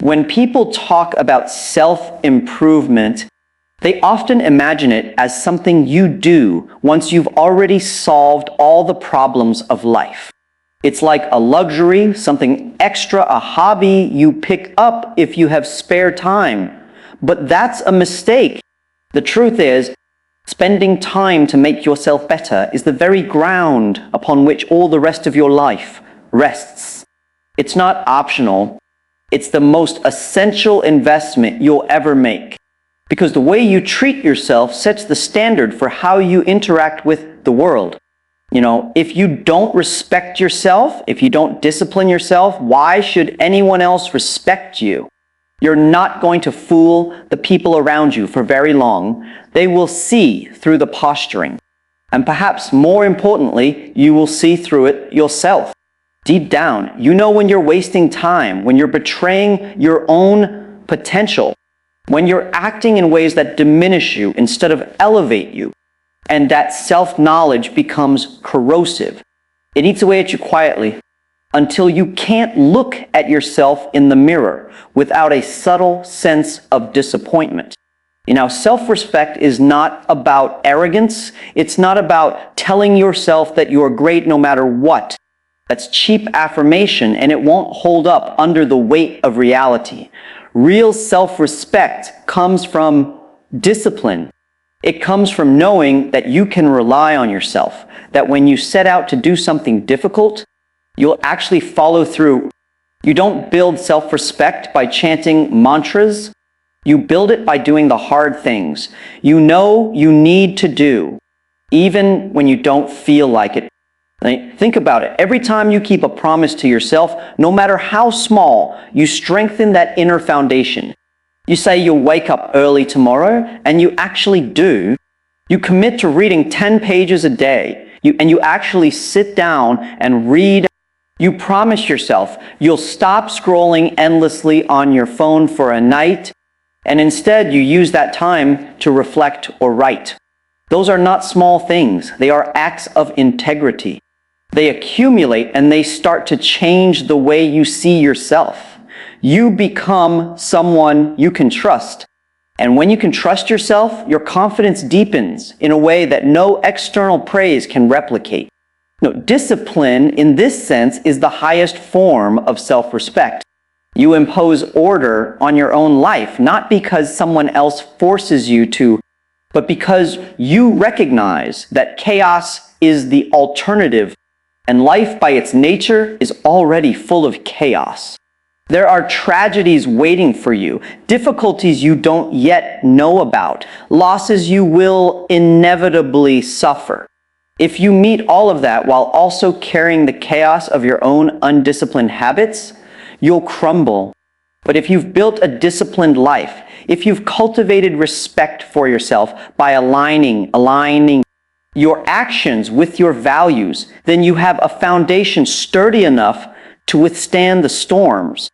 When people talk about self-improvement, they often imagine it as something you do once you've already solved all the problems of life. It's like a luxury, something extra, a hobby you pick up if you have spare time. But that's a mistake. The truth is, spending time to make yourself better is the very ground upon which all the rest of your life rests. It's not optional. It's the most essential investment you'll ever make. Because the way you treat yourself sets the standard for how you interact with the world. If you don't respect yourself, if you don't discipline yourself, why should anyone else respect you? You're not going to fool the people around you for very long. They will see through the posturing. And perhaps more importantly, you will see through it yourself. Deep down, you know when you're wasting time, when you're betraying your own potential, when you're acting in ways that diminish you instead of elevate you. And that self-knowledge becomes corrosive. It eats away at you quietly until you can't look at yourself in the mirror without a subtle sense of disappointment. Self-respect is not about arrogance. It's not about telling yourself that you are great no matter what. That's cheap affirmation, and it won't hold up under the weight of reality. Real self-respect comes from discipline. It comes from knowing that you can rely on yourself, that when you set out to do something difficult, you'll actually follow through. You don't build self-respect by chanting mantras. You build it by doing the hard things you know you need to do, even when you don't feel like it. Think about it. Every time you keep a promise to yourself, no matter how small, you strengthen that inner foundation. You say you'll wake up early tomorrow, and you actually do. You commit to reading 10 pages a day, and you actually sit down and read. You promise yourself you'll stop scrolling endlessly on your phone for a night, and instead you use that time to reflect or write. Those are not small things. They are acts of integrity. They accumulate and they start to change the way you see yourself. You become someone you can trust. And when you can trust yourself, your confidence deepens in a way that no external praise can replicate. Discipline in this sense is the highest form of self-respect. You impose order on your own life, not because someone else forces you to, but because you recognize that chaos is the alternative, and life by its nature is already full of chaos. There are tragedies waiting for you, difficulties you don't yet know about, losses you will inevitably suffer. If you meet all of that while also carrying the chaos of your own undisciplined habits, you'll crumble. But if you've built a disciplined life, if you've cultivated respect for yourself by aligning your actions with your values, then you have a foundation sturdy enough to withstand the storms.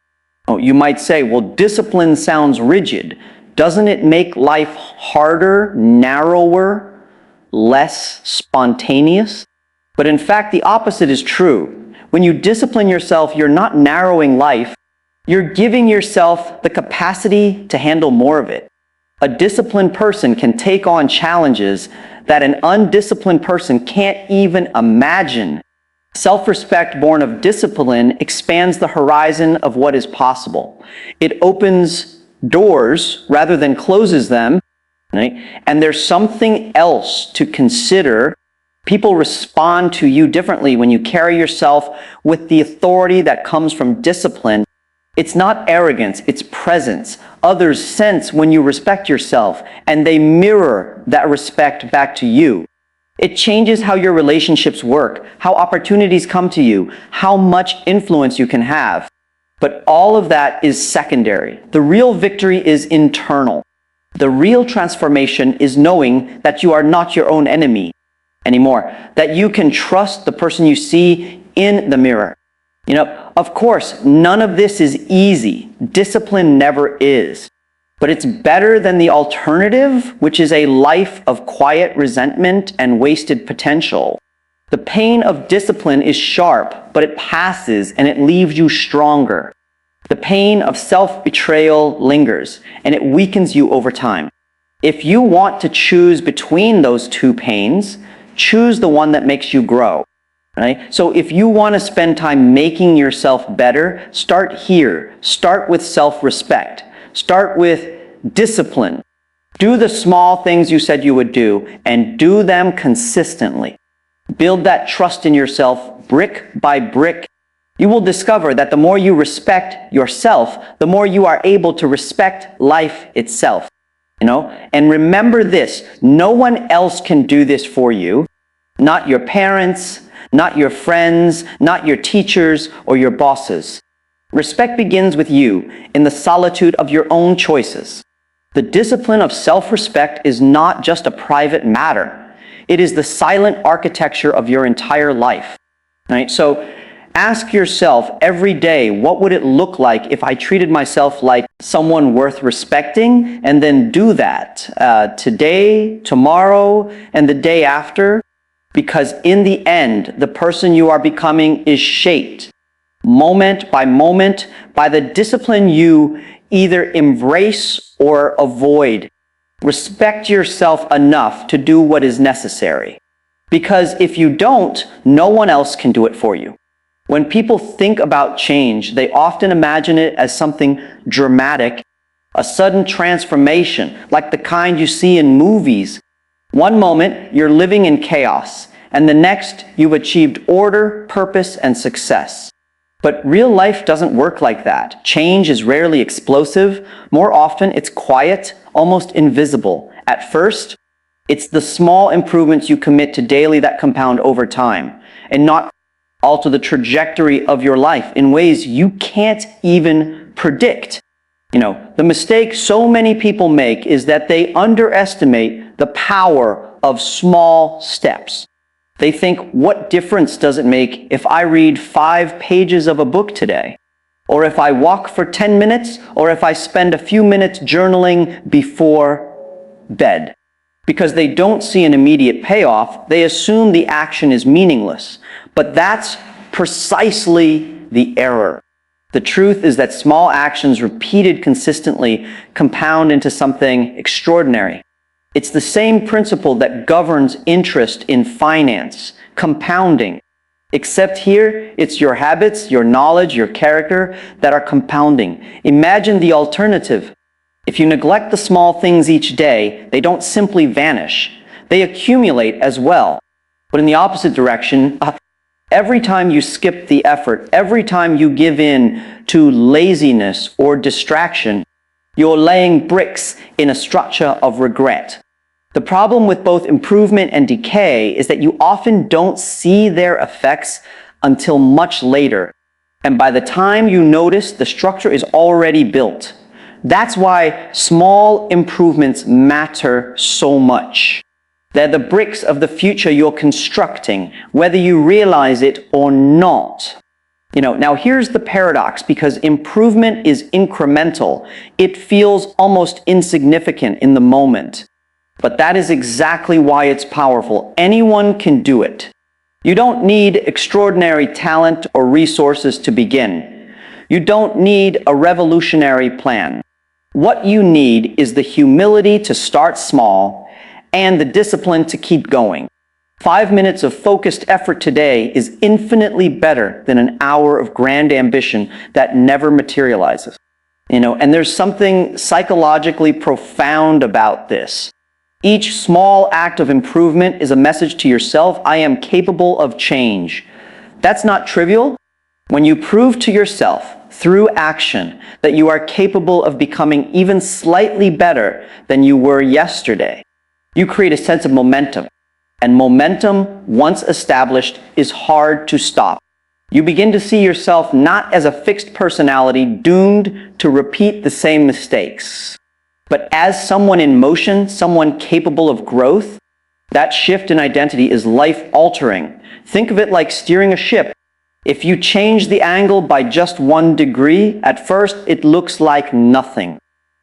You might say, well, discipline sounds rigid. Doesn't it make life harder, narrower, less spontaneous? But in fact, the opposite is true. When you discipline yourself, you're not narrowing life. You're giving yourself the capacity to handle more of it. A disciplined person can take on challenges that an undisciplined person can't even imagine. Self-respect born of discipline expands the horizon of what is possible. It opens doors rather than closes them, right? And there's something else to consider. People respond to you differently when you carry yourself with the authority that comes from discipline. It's not arrogance, it's presence. Others sense when you respect yourself, and they mirror that respect back to you. It changes how your relationships work, how opportunities come to you, how much influence you can have. But all of that is secondary. The real victory is internal. The real transformation is knowing that you are not your own enemy anymore, that you can trust the person you see in the mirror. Of course, none of this is easy. Discipline never is. But it's better than the alternative, which is a life of quiet resentment and wasted potential. The pain of discipline is sharp, but it passes and it leaves you stronger. The pain of self-betrayal lingers, and it weakens you over time. If you want to choose between those two pains, choose the one that makes you grow. Right? So if you want to spend time making yourself better, start here. Start with self-respect. Start with discipline. Do the small things you said you would do, and do them consistently. Build that trust in yourself brick by brick. You will discover that the more you respect yourself, the more you are able to respect life itself. And remember this, no one else can do this for you. Not your parents, not your friends, not your teachers or your bosses. Respect begins with you in the solitude of your own choices. The discipline of self-respect is not just a private matter. It is the silent architecture of your entire life. Right? So ask yourself every day, what would it look like if I treated myself like someone worth respecting, and then do that today, tomorrow, and the day after? Because in the end, the person you are becoming is shaped moment by the discipline you either embrace or avoid. Respect yourself enough to do what is necessary. Because if you don't, no one else can do it for you. When people think about change, they often imagine it as something dramatic, a sudden transformation, like the kind you see in movies. One moment, you're living in chaos, and the next, you've achieved order, purpose, and success. But real life doesn't work like that. Change is rarely explosive. More often, it's quiet, almost invisible. At first, it's the small improvements you commit to daily that compound over time, and not alter the trajectory of your life in ways you can't even predict. The mistake so many people make is that they underestimate the power of small steps. They think, what difference does it make if I read 5 pages of a book today? Or if I walk for 10 minutes? Or if I spend a few minutes journaling before bed? Because they don't see an immediate payoff, they assume the action is meaningless. But that's precisely the error. The truth is that small actions repeated consistently compound into something extraordinary. It's the same principle that governs interest in finance, compounding. Except here, it's your habits, your knowledge, your character that are compounding. Imagine the alternative. If you neglect the small things each day, they don't simply vanish. They accumulate as well. But in the opposite direction, every time you skip the effort, every time you give in to laziness or distraction, you're laying bricks in a structure of regret. The problem with both improvement and decay is that you often don't see their effects until much later. And by the time you notice, the structure is already built. That's why small improvements matter so much. They're the bricks of the future you're constructing, whether you realize it or not. Now here's the paradox, because improvement is incremental. It feels almost insignificant in the moment. But that is exactly why it's powerful. Anyone can do it. You don't need extraordinary talent or resources to begin. You don't need a revolutionary plan. What you need is the humility to start small and the discipline to keep going. 5 minutes of focused effort today is infinitely better than an hour of grand ambition that never materializes. And there's something psychologically profound about this. Each small act of improvement is a message to yourself, I am capable of change. That's not trivial. When you prove to yourself through action that you are capable of becoming even slightly better than you were yesterday, you create a sense of momentum. And momentum, once established, is hard to stop. You begin to see yourself not as a fixed personality doomed to repeat the same mistakes, but as someone in motion, someone capable of growth. That shift in identity is life-altering. Think of it like steering a ship. If you change the angle by just 1 degree, at first it looks like nothing.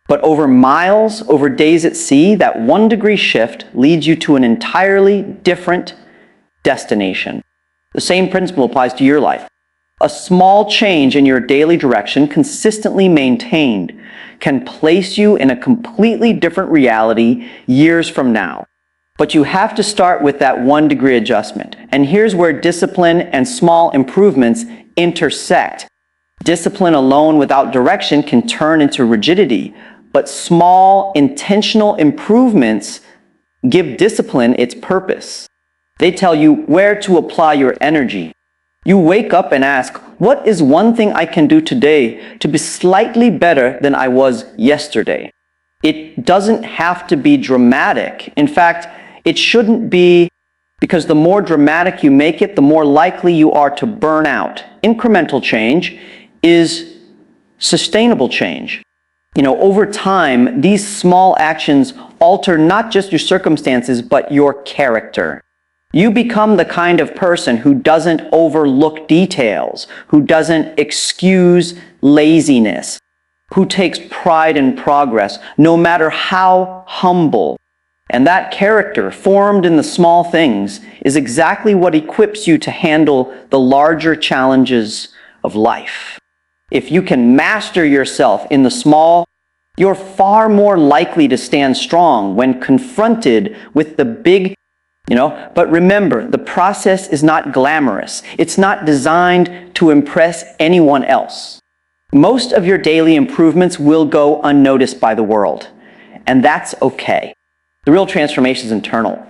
But over miles, over days at sea, that 1 degree shift leads you to an entirely different destination. The same principle applies to your life. A small change in your daily direction, consistently maintained, can place you in a completely different reality years from now. But you have to start with that 1-degree adjustment. And here's where discipline and small improvements intersect. Discipline alone without direction can turn into rigidity, but small, intentional improvements give discipline its purpose. They tell you where to apply your energy. You wake up and ask, what is one thing I can do today to be slightly better than I was yesterday? It doesn't have to be dramatic. In fact, it shouldn't be, because the more dramatic you make it, the more likely you are to burn out. Incremental change is sustainable change. Over time, these small actions alter not just your circumstances, but your character. You become the kind of person who doesn't overlook details, who doesn't excuse laziness, who takes pride in progress, no matter how humble. And that character, formed in the small things, is exactly what equips you to handle the larger challenges of life. If you can master yourself in the small, you're far more likely to stand strong when confronted with the big. But remember, the process is not glamorous. It's not designed to impress anyone else. Most of your daily improvements will go unnoticed by the world, and that's okay. The real transformation is internal.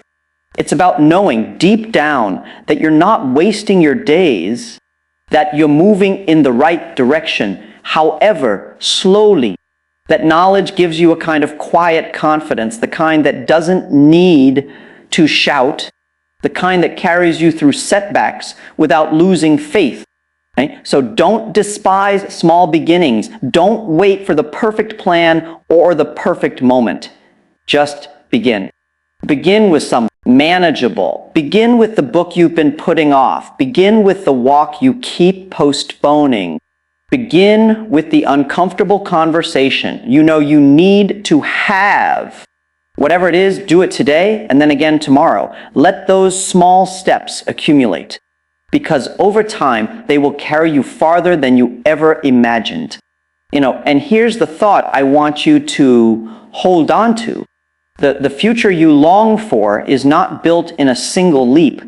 It's about knowing deep down that you're not wasting your days, that you're moving in the right direction, however slowly. That knowledge gives you a kind of quiet confidence, the kind that doesn't need to shout, the kind that carries you through setbacks without losing faith. Right? So don't despise small beginnings. Don't wait for the perfect plan or the perfect moment. Just begin. Begin with something manageable. Begin with the book you've been putting off. Begin with the walk you keep postponing. Begin with the uncomfortable conversation you need to have. Whatever it is, do it today and then again tomorrow. Let those small steps accumulate, because over time, they will carry you farther than you ever imagined. And here's the thought I want you to hold on to. The future you long for is not built in a single leap.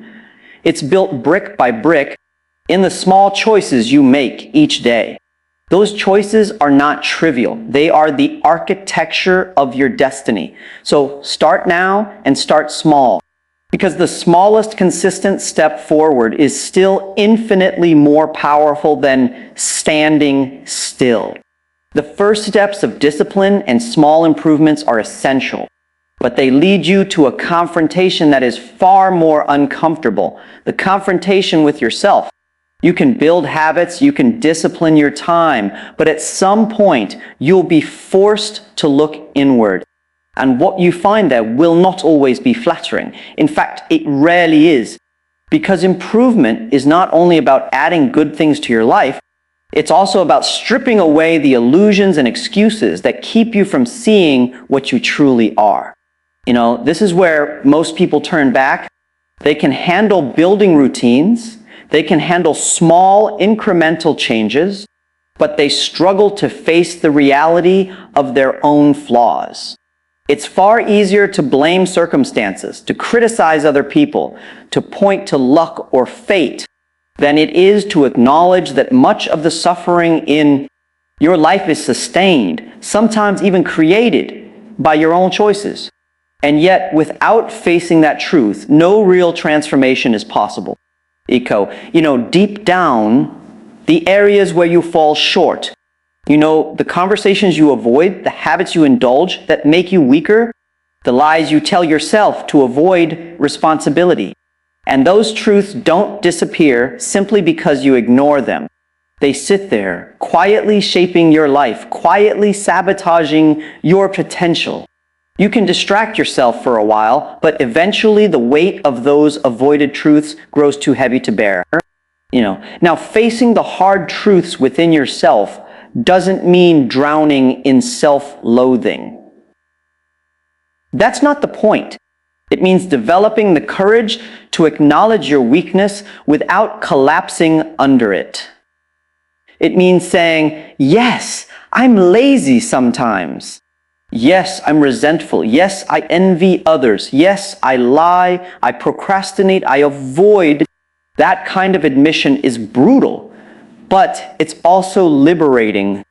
It's built brick by brick in the small choices you make each day. Those choices are not trivial. They are the architecture of your destiny. So start now and start small, because the smallest consistent step forward is still infinitely more powerful than standing still. The first steps of discipline and small improvements are essential, but they lead you to a confrontation that is far more uncomfortable, the confrontation with yourself. You can build habits, you can discipline your time, but at some point, you'll be forced to look inward. And what you find there will not always be flattering. In fact, it rarely is. Because improvement is not only about adding good things to your life, it's also about stripping away the illusions and excuses that keep you from seeing what you truly are. This is where most people turn back. They can handle building routines. They can handle small incremental changes, but they struggle to face the reality of their own flaws. It's far easier to blame circumstances, to criticize other people, to point to luck or fate, than it is to acknowledge that much of the suffering in your life is sustained, sometimes even created, by your own choices. And yet, without facing that truth, no real transformation is possible. Deep down, the areas where you fall short, the conversations you avoid, the habits you indulge that make you weaker, the lies you tell yourself to avoid responsibility. And those truths don't disappear simply because you ignore them. They sit there, quietly shaping your life, quietly sabotaging your potential. You can distract yourself for a while, but eventually the weight of those avoided truths grows too heavy to bear. Now facing the hard truths within yourself doesn't mean drowning in self-loathing. That's not the point. It means developing the courage to acknowledge your weakness without collapsing under it. It means saying, yes, I'm lazy sometimes. Yes, I'm resentful. Yes, I envy others. Yes, I lie, I procrastinate, I avoid. That kind of admission is brutal, but it's also liberating,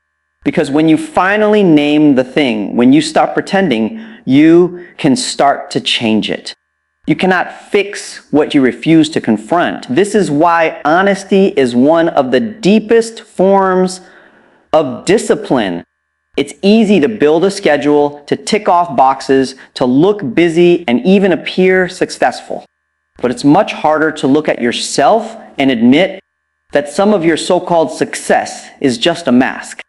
because when you finally name the thing, when you stop pretending, you can start to change it. You cannot fix what you refuse to confront. This is why honesty is one of the deepest forms of discipline. It's easy to build a schedule, to tick off boxes, to look busy, and even appear successful. But it's much harder to look at yourself and admit that some of your so-called success is just a mask,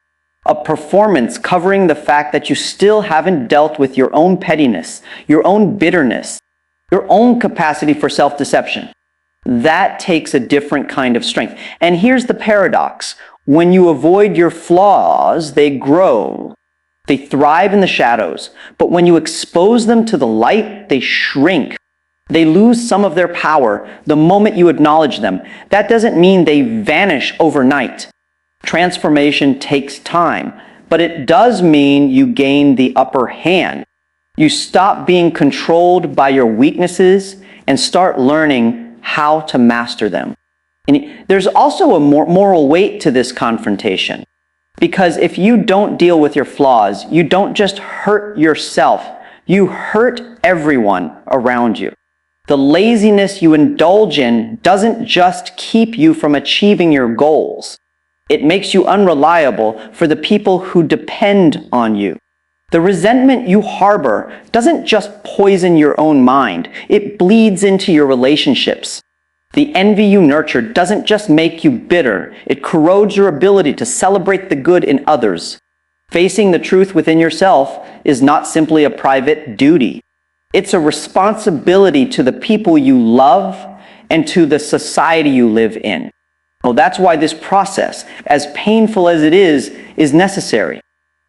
a performance covering the fact that you still haven't dealt with your own pettiness, your own bitterness, your own capacity for self-deception. That takes a different kind of strength. And here's the paradox. When you avoid your flaws, they grow. They thrive in the shadows. But when you expose them to the light, they shrink. They lose some of their power the moment you acknowledge them. That doesn't mean they vanish overnight. Transformation takes time, but it does mean you gain the upper hand. You stop being controlled by your weaknesses and start learning how to master them. And there's also a moral weight to this confrontation, because if you don't deal with your flaws, you don't just hurt yourself, you hurt everyone around you. The laziness you indulge in doesn't just keep you from achieving your goals. It makes you unreliable for the people who depend on you. The resentment you harbor doesn't just poison your own mind, it bleeds into your relationships. The envy you nurture doesn't just make you bitter, it corrodes your ability to celebrate the good in others. Facing the truth within yourself is not simply a private duty. It's a responsibility to the people you love and to the society you live in. Well, that's why this process, as painful as it is necessary.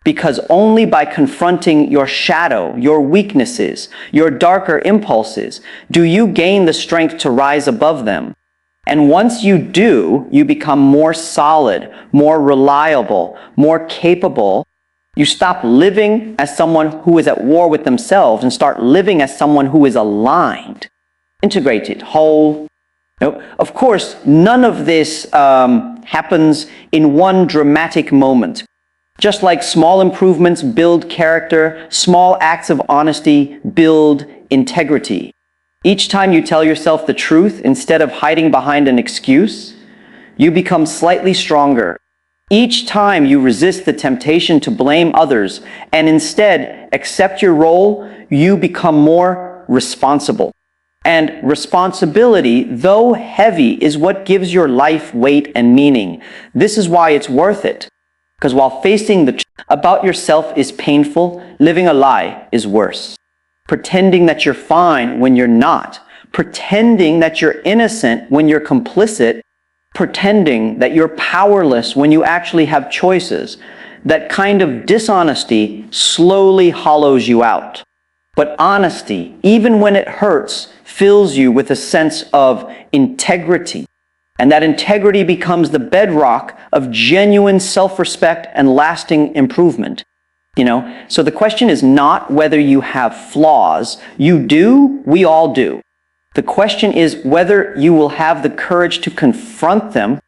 Because only by confronting your shadow, your weaknesses, your darker impulses, do you gain the strength to rise above them. And once you do, you become more solid, more reliable, more capable. You stop living as someone who is at war with themselves and start living as someone who is aligned, integrated, whole. Of course, none of this happens in one dramatic moment. Just like small improvements build character, small acts of honesty build integrity. Each time you tell yourself the truth instead of hiding behind an excuse, you become slightly stronger. Each time you resist the temptation to blame others and instead accept your role, you become more responsible. And responsibility, though heavy, is what gives your life weight and meaning. This is why it's worth it. Because while facing the truth about yourself is painful, living a lie is worse. Pretending that you're fine when you're not. Pretending that you're innocent when you're complicit. Pretending that you're powerless when you actually have choices. That kind of dishonesty slowly hollows you out. But honesty, even when it hurts, fills you with a sense of integrity. And that integrity becomes the bedrock of genuine self-respect and lasting improvement. So the question is not whether you have flaws. You do, we all do. The question is whether you will have the courage to confront them,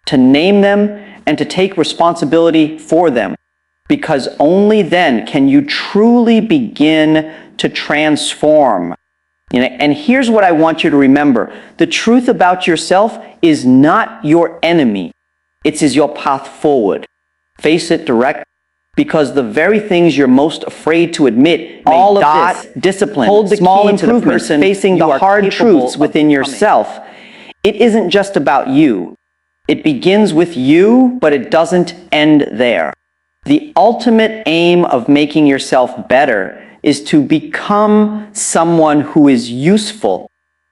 to name them, and to take responsibility for them. Because only then can you truly begin to transform. And here's what I want you to remember. The truth about yourself is not your enemy. It is your path forward. Face it directly, because the very things you're most afraid to admit, all of this discipline, hold the small improvements, facing the hard truths within yourself. It isn't just about you. It begins with you, but it doesn't end there. The ultimate aim of making yourself better is to become someone who is useful,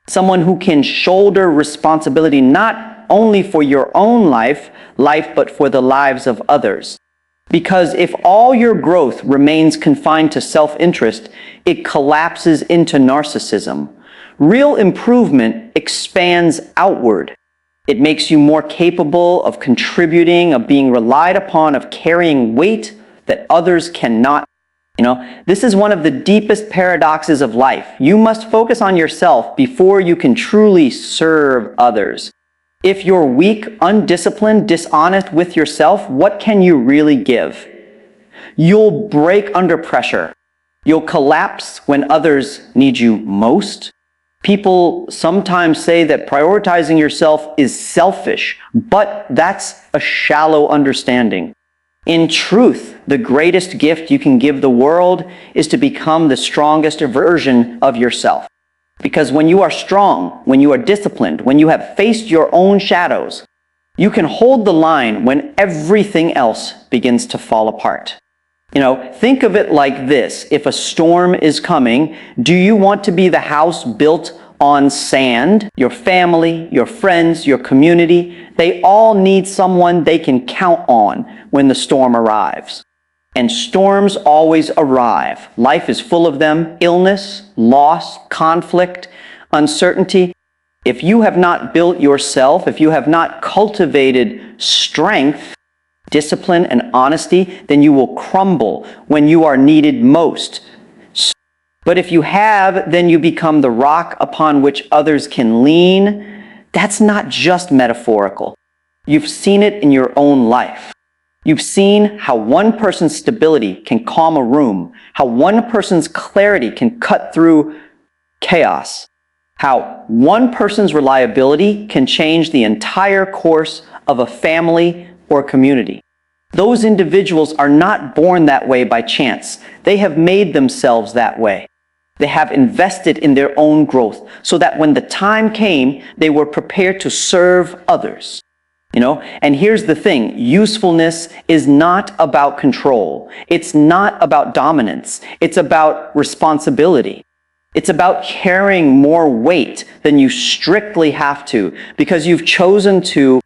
someone who can shoulder responsibility not only for your own life, but for the lives of others. Because if all your growth remains confined to self-interest, it collapses into narcissism. Real improvement expands outward. It makes you more capable of contributing, of being relied upon, of carrying weight that others cannot. This is one of the deepest paradoxes of life. You must focus on yourself before you can truly serve others. If you're weak, undisciplined, dishonest with yourself, what can you really give? You'll break under pressure. You'll collapse when others need you most. People sometimes say that prioritizing yourself is selfish, but that's a shallow understanding. In truth, the greatest gift you can give the world is to become the strongest version of yourself. Because when you are strong, when you are disciplined, when you have faced your own shadows, you can hold the line when everything else begins to fall apart. Think of it like this. If a storm is coming, do you want to be the house built on sand? Your family, your friends, your community, they all need someone they can count on when the storm arrives. And storms always arrive. Life is full of them. Illness, loss, conflict, uncertainty. If you have not built yourself, if you have not cultivated strength, discipline, and honesty, then you will crumble when you are needed most. But if you have, then you become the rock upon which others can lean. That's not just metaphorical. You've seen it in your own life. You've seen how one person's stability can calm a room, how one person's clarity can cut through chaos, how one person's reliability can change the entire course of a family or community. Those individuals are not born that way by chance. They have made themselves that way. They have invested in their own growth so that when the time came, they were prepared to serve others. And here's the thing, usefulness is not about control. It's not about dominance. It's about responsibility. It's about carrying more weight than you strictly have to because you've chosen to.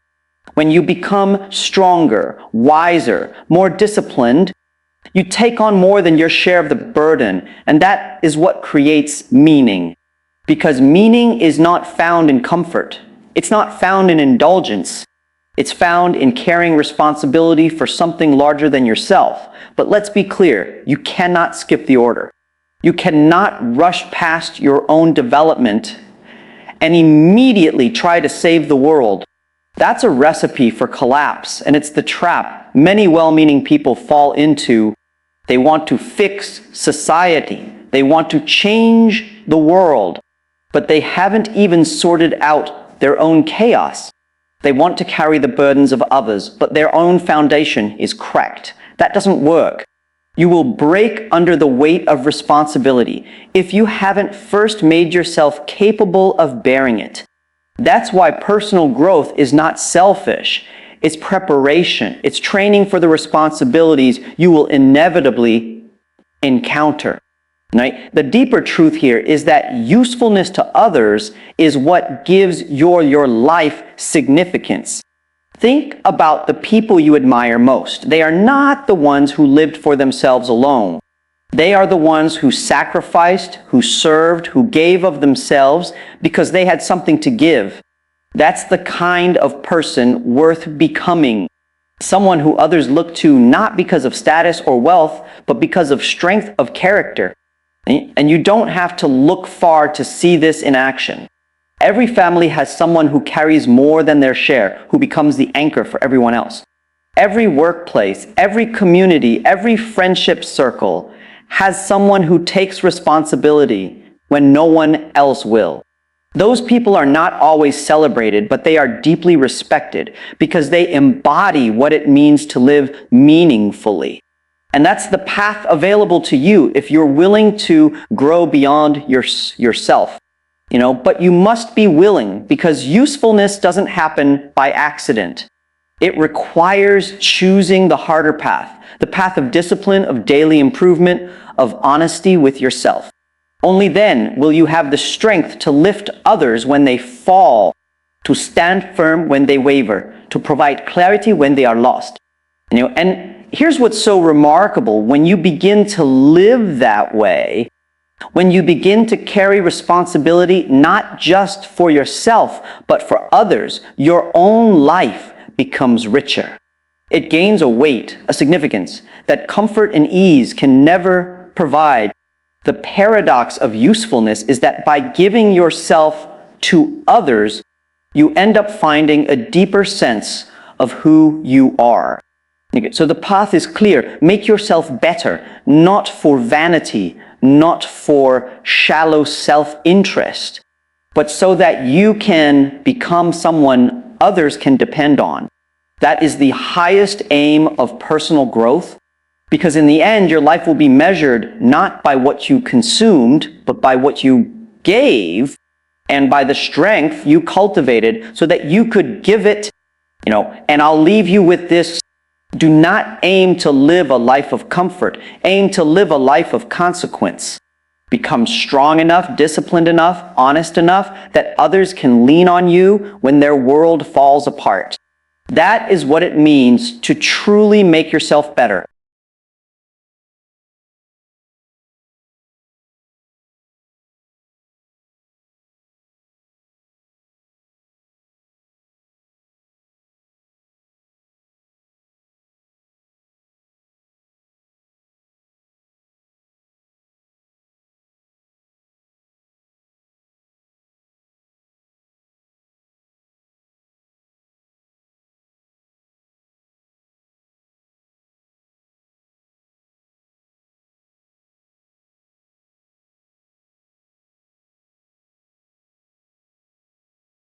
When you become stronger, wiser, more disciplined, you take on more than your share of the burden, and that is what creates meaning. Because meaning is not found in comfort. It's not found in indulgence. It's found in carrying responsibility for something larger than yourself. But let's be clear, you cannot skip the order. You cannot rush past your own development and immediately try to save the world. That's a recipe for collapse, and it's the trap many well-meaning people fall into. They want to fix society. They want to change the world, but they haven't even sorted out their own chaos. They want to carry the burdens of others, but their own foundation is cracked. That doesn't work. You will break under the weight of responsibility if you haven't first made yourself capable of bearing it. That's why personal growth is not selfish. It's preparation. It's training for the responsibilities you will inevitably encounter. Right? The deeper truth here is that usefulness to others is what gives your life significance. Think about the people you admire most. They are not the ones who lived for themselves alone. They are the ones who sacrificed, who served, who gave of themselves because they had something to give. That's the kind of person worth becoming. Someone who others look to not because of status or wealth, but because of strength of character. And you don't have to look far to see this in action. Every family has someone who carries more than their share, who becomes the anchor for everyone else. Every workplace, every community, every friendship circle has someone who takes responsibility when no one else will. Those people are not always celebrated, but they are deeply respected because they embody what it means to live meaningfully. And that's the path available to you if you're willing to grow beyond yourself. But you must be willing because usefulness doesn't happen by accident. It requires choosing the harder path, the path of discipline, of daily improvement, of honesty with yourself. Only then will you have the strength to lift others when they fall, to stand firm when they waver, to provide clarity when they are lost. And here's what's so remarkable. When you begin to live that way, When you begin to carry responsibility not just for yourself, but for others, your own life becomes richer. It gains a weight, a significance, that comfort and ease can never provide. The paradox of usefulness is that by giving yourself to others, you end up finding a deeper sense of who you are. So the path is clear. Make yourself better, not for vanity, not for shallow self-interest, but so that you can become someone others can depend on. That is the highest aim of personal growth, because in the end, your life will be measured not by what you consumed, but by what you gave and by the strength you cultivated so that you could give it, and I'll leave you with this. Do not aim to live a life of comfort. Aim to live a life of consequence. Become strong enough, disciplined enough, honest enough that others can lean on you when their world falls apart. That is what it means to truly make yourself better.